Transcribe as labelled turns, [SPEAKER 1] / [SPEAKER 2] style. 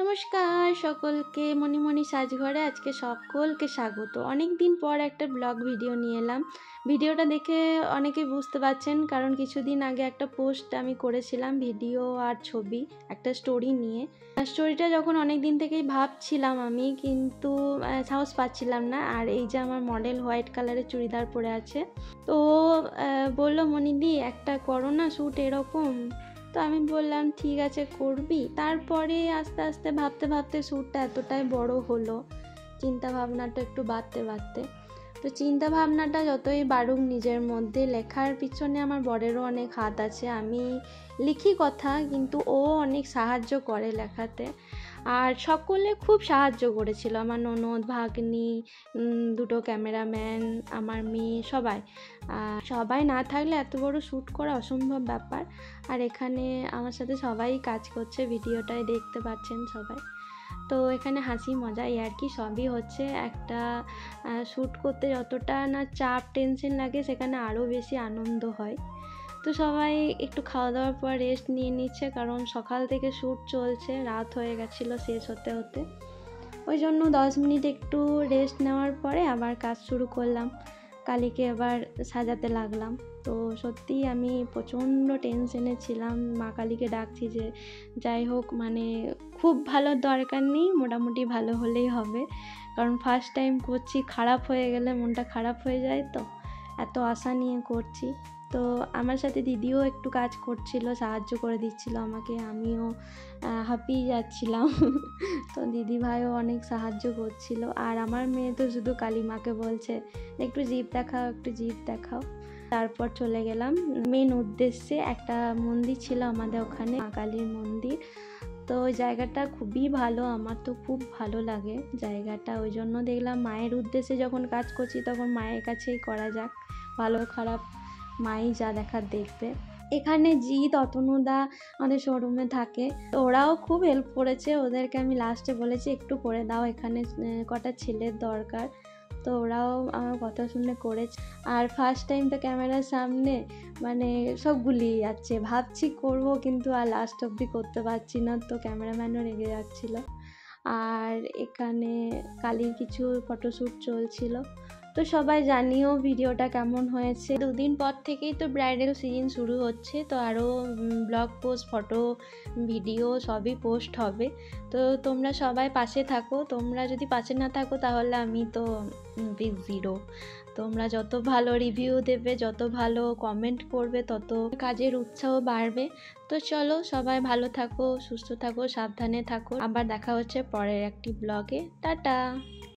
[SPEAKER 1] নমস্কার সকলকে, মণিমণি সাজঘরে আজকে সকলকে স্বাগত। অনেক দিন পর একটা ব্লগ ভিডিও নিয়ে এলাম। ভিডিওটা দেখে অনেকেই বুঝতে পারছেন, কারণ কিছুদিন আগে একটা পোস্ট আমি করেছিলাম ভিডিও আর ছবি, একটা স্টোরি নিয়ে। স্টোরিটা যখন অনেক দিন থেকেই ভাবছিলাম আমি, কিন্তু সাহস পাচ্ছিলাম না। আর এই যে আমার মডেল হোয়াইট কালারের চুড়িদার পরে আছে, তো বললো মনিদি একটা করো না শ্যুট এরকম। তো আমি বললাম ঠিক আছে করবি। তারপরে আস্তে আস্তে ভাবতে ভাবতে শ্যুটটা এতটাই বড় হলো, চিন্তা ভাবনাটা একটু বাড়তে বাড়তে। তো চিন্তা ভাবনাটা যতই বাড়ুক নিজের মধ্যে, লেখার পিছনে আমার বরেরও অনেক হাত আছে। আমি লিখি কথা, কিন্তু ও অনেক সাহায্য করে লেখাতে। আর সকলে খুব সাহায্য করেছিল, আমার ননদ, ভাগ্নি, দুটো ক্যামেরাম্যান, আমার মেয়ে, সবাই না থাকলে এত বড় শ্যুট করা অসম্ভব ব্যাপার। আর এখানে আমার সাথে সবাই কাজ করছে, ভিডিওটায় দেখতে পাচ্ছেন সবাই। তো এখানে হাসি মজা আর কি সবই হচ্ছে। একটা শ্যুট করতে যতটা না চাপ টেনশন লাগে, সেখানে আরও বেশি আনন্দ হয়। তো সবাই একটু খাওয়া দাওয়ার পর রেস্ট নিয়ে নিচ্ছে, কারণ সকাল থেকে শ্যুট চলছে, রাত হয়ে গেছিলো শেষ হতে হতে। ওই জন্য 10 মিনিট একটু রেস্ট নেওয়ার পরে আবার কাজ শুরু করলাম। কালীকে আবার সাজাতে লাগলাম। তো সত্যিই আমি প্রচণ্ড টেনশনে ছিলাম, মা কালীকে ডাকছি যে যাই হোক, মানে খুব ভালো দরকার নেই, মোটামুটি ভালো হলেই হবে। কারণ ফার্স্ট টাইম করছি, খারাপ হয়ে গেলে মনটা খারাপ হয়ে যায়, তো এত আশা নিয়ে করছি। তো আমার সাথে দিদিও একটু কাজ করছিল, সাহায্য করে দিচ্ছিল আমাকে, আমিও হাঁপিয়ে যাচ্ছিলাম। তো দিদিভাইও অনেক সাহায্য করছিল। আর আমার মেয়ে তো শুধু কালীমাকে বলছে একটু জিভ দেখাও, একটু জিভ দেখাও। তারপর চলে গেলাম মেন উদ্দেশ্যে। একটা মন্দির ছিল আমাদের ওখানে, মা কালীর মন্দির। তো ওই জায়গাটা খুবই ভালো, আমার তো খুব ভালো লাগে জায়গাটা। ওই জন্য দেখলাম মায়ের উদ্দেশ্যে যখন কাজ করছি, তখন মায়ের কাছেই করা যাক, ভালো খারাপ মাই যা দেখার দেখবে। এখানে জিৎ, অতনুদা আমাদের শোরুমে থাকে, তো ওরাও খুব হেল্প করেছে। ওদেরকে আমি লাস্টে বলেছি একটু করে দাও, এখানে কটা ছেলের দরকার। তো ওরাও আমার কথা শুনে করেছে। আর ফার্স্ট টাইম তো ক্যামেরার সামনে মানে সব গুলিয়ে যাচ্ছে, ভাবছি করব, কিন্তু আর লাস্ট অবধি করতে পারছি না, তো ক্যামেরাম্যানও রেগে যাচ্ছিল। আর এখানে কালীর কিছু ফটোশ্যুট চলছিল। তো সবাই জানিও ভিডিওটা কেমন হয়েছে। 2 দিন পর থেকেই তো ব্রাইডাল সিজন শুরু হচ্ছে, তো আরও ব্লগ পোস্ট, ফটো, ভিডিও সবই পোস্ট হবে। তো তোমরা সবাই পাশে থাকো। তোমরা যদি পাশে না থাকো তাহলে আমি তো বিগ জিরো। তোমরা যত ভালো রিভিউ দেবে, যত ভালো কমেন্ট করবে, তত কাজের উৎসাহ বাড়বে। তো চলো, সবাই ভালো থাকো, সুস্থ থাকো, সাবধানে থাকো। আবার দেখা হচ্ছে পরের একটি ব্লগে। টাটা।